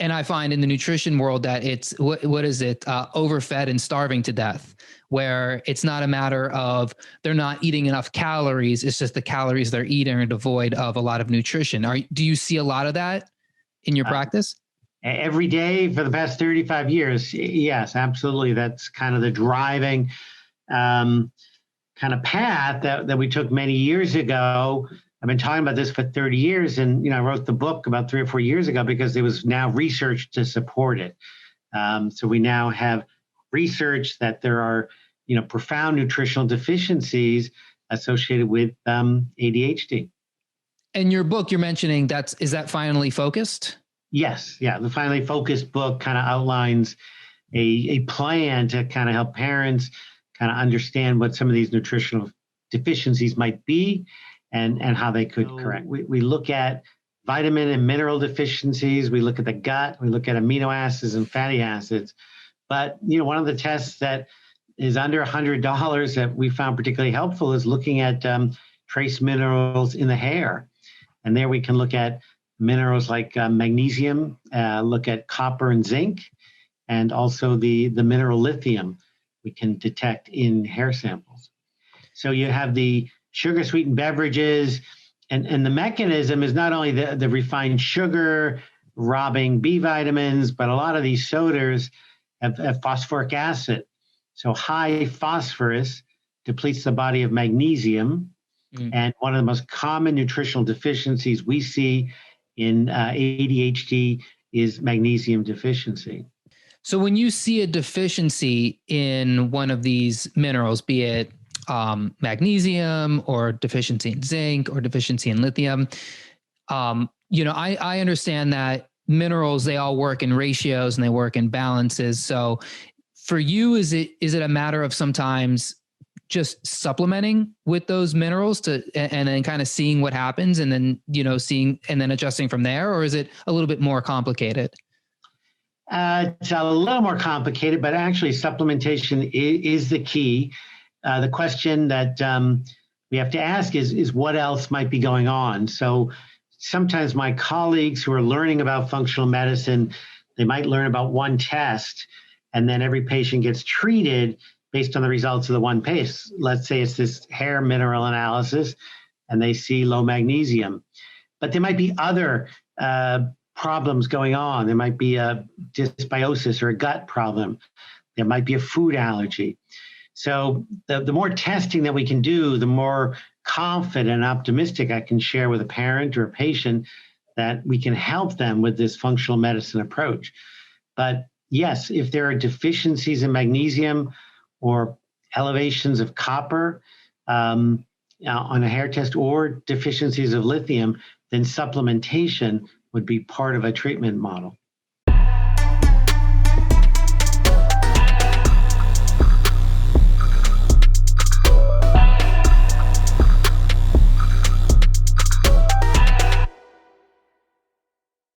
And I find in the nutrition world that it's, what is it? Overfed and starving to death, where it's not a matter of they're not eating enough calories. It's just the calories they're eating are devoid of a lot of nutrition. Do you see a lot of that in your practice? Every day for the past 35 years. Yes, absolutely. That's kind of the driving kind of path that we took many years ago. I've been talking about this for 30 years, and I wrote the book about 3 or 4 years ago because there was now research to support it. So we now have research that there are profound nutritional deficiencies associated with ADHD. In your book, you're mentioning is that finally focused? Yes, yeah. The finally focused book kind of outlines a plan to kind of help parents kind of understand what some of these nutritional deficiencies might be and how they could correct. We look at vitamin and mineral deficiencies. We look at the gut. We look at amino acids and fatty acids. But one of the tests that is under $100 that we found particularly helpful is looking at trace minerals in the hair. And there we can look at minerals like magnesium, look at copper and zinc, and also the mineral lithium we can detect in hair samples. So you have the sugar sweetened beverages, and the mechanism is not only the refined sugar robbing B vitamins, but a lot of these sodas have phosphoric acid. So high phosphorus depletes the body of magnesium. And one of the most common nutritional deficiencies we see in ADHD is magnesium deficiency. So when you see a deficiency in one of these minerals, be it magnesium or deficiency in zinc or deficiency in lithium, I understand that minerals, they all work in ratios and they work in balances. So for you, is it a matter of sometimes just supplementing with those minerals and then kind of seeing what happens and then, seeing and then adjusting from there? Or is it a little bit more complicated? It's a little more complicated, but actually supplementation is the key. The question that we have to ask is what else might be going on? So sometimes my colleagues who are learning about functional medicine, they might learn about one test, and then every patient gets treated based on the results of the one test. Let's say it's this hair mineral analysis, and they see low magnesium. But there might be other problems going on. There might be a dysbiosis or a gut problem. There might be a food allergy. So the more testing that we can do, the more confident and optimistic I can share with a parent or a patient that we can help them with this functional medicine approach. But yes, if there are deficiencies in magnesium or elevations of copper on a hair test or deficiencies of lithium, then supplementation would be part of a treatment model.